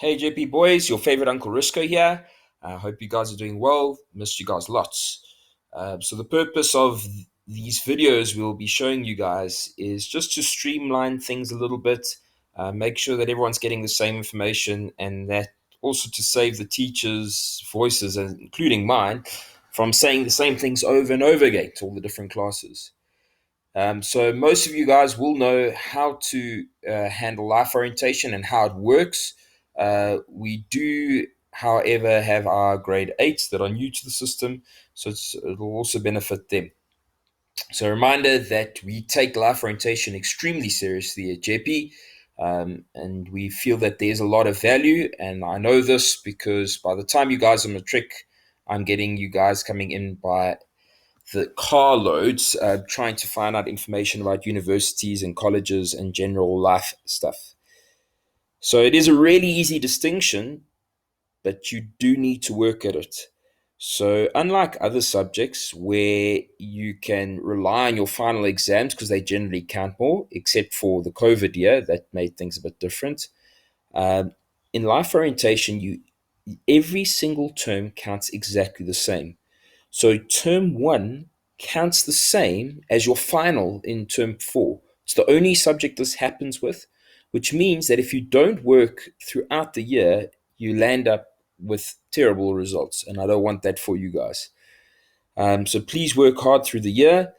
Hey JP boys, your favorite Uncle Risco here. I hope you guys are doing well. Missed you guys lots. So the purpose of these videos we'll be showing you guys is just to streamline things a little bit, make sure that everyone's getting the same information, and that also to save the teachers' voices, including mine, from saying the same things over and over again to all the different classes. So most of you guys will know how to handle life orientation and how it works. We do, however, have our grade 8s that are new to the system, so it'll also benefit them. So a reminder that we take life orientation extremely seriously at Jeppe, and we feel that there's a lot of value. And I know this because by the time you guys are matric, I'm getting you guys coming in by the carloads, trying to find out information about universities and colleges and general life stuff. So it is a really easy distinction, but you do need to work at it. So, unlike other subjects where you can rely on your final exams because they generally count more, except for the COVID year that made things a bit different. Um, in life orientation, you every single term counts exactly the same. So term one counts the same as your final in term four. It's the only subject this happens with, which means that if you don't work throughout the year, you land up with terrible results. And I don't want that for you guys. So please work hard through the year.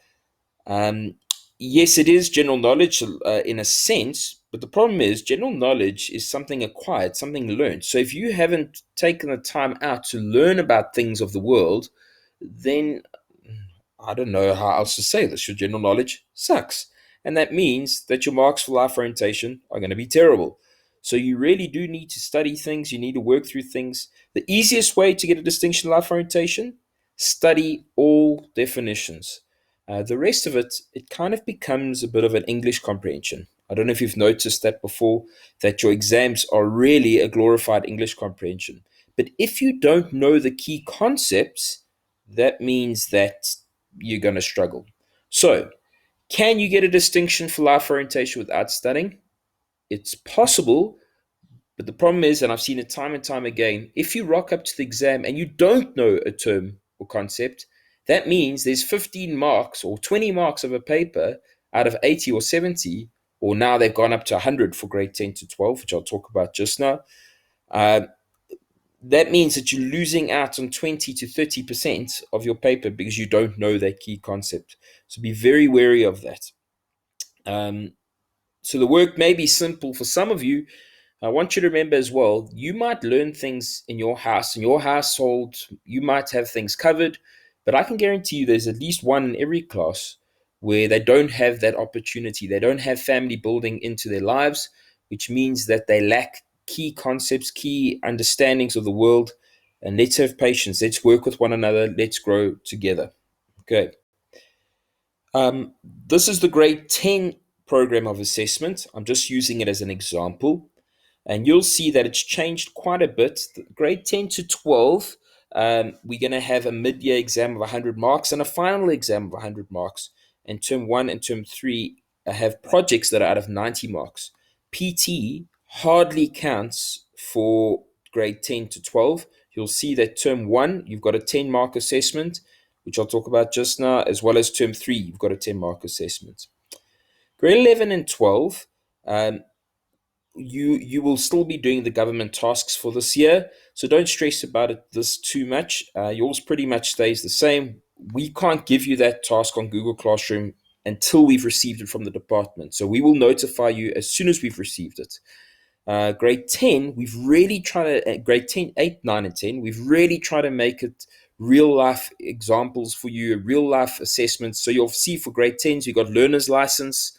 Um, yes, it is general knowledge in a sense, but the problem is general knowledge is something acquired, something learned. So if you haven't taken the time out to learn about things of the world, then I don't know how else to say this. Your general knowledge sucks. And that means that your marks for life orientation are going to be terrible. So you really do need to study things. You need to work through things. The easiest way to get a distinction in life orientation, study all definitions. The rest of it, it kind of becomes a bit of an English comprehension. I don't know if you've noticed that before, that your exams are really a glorified English comprehension. But if you don't know the key concepts, that means that you're going to struggle. So, can you get a distinction for life orientation without studying? It's possible, but the problem is, and I've seen it time and time again, if you rock up to the exam and you don't know a term or concept, that means there's 15 marks or 20 marks of a paper out of 80 or 70, or now they've gone up to 100 for grade 10 to 12, which I'll talk about just now. Uh, that means that you're losing out on 20 to 30% of your paper because you don't know that key concept. So be very wary of that. Um, so the work may be simple for some of you. I want you to remember as well, you might learn things in your house, in your household, you might have things covered, but I can guarantee you there's at least one in every class where they don't have that opportunity. They don't have family building into their lives, which means that they lack key concepts, key understandings of the world. And let's have patience. Let's work with one another. Let's grow together. Okay. This is the grade 10 program of assessment. I'm just using it as an example. And you'll see that it's changed quite a bit. Grade 10 to 12, we're going to have a mid-year exam of 100 marks and a final exam of 100 marks. And term 1 and term 3 have projects that are out of 90 marks. PT hardly counts for grade 10 to 12. You'll see that term 1, you've got a 10-mark assessment, which I'll talk about just now, as well as term 3, you've got a 10-mark assessment. Grade 11 and 12, you will still be doing the government tasks for this year, so don't stress about it this too much. Yours pretty much stays the same. We can't give you that task on Google Classroom until we've received it from the department, so we will notify you as soon as we've received it. Grade 10, we've really tried to, grade 10, 8, 9, and 10, we've really tried to make it real life examples for you, real life assessments. So you'll see for grade 10s, you've got learner's license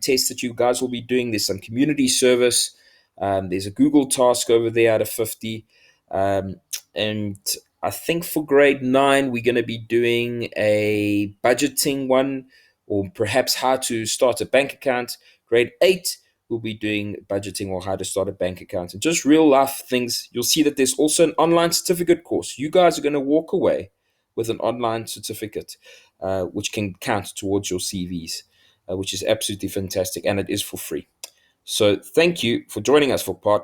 tests that you guys will be doing. There's some community service. There's a Google task over there out of 50. And I think for grade 9, we're going to be doing a budgeting one, or perhaps how to start a bank account. Grade 8, we'll be doing budgeting or how to start a bank account and just real life things. You'll see that there's also an online certificate course. You guys are going to walk away with an online certificate, which can count towards your CVs, which is absolutely fantastic, and it is for free. So thank you for joining us for part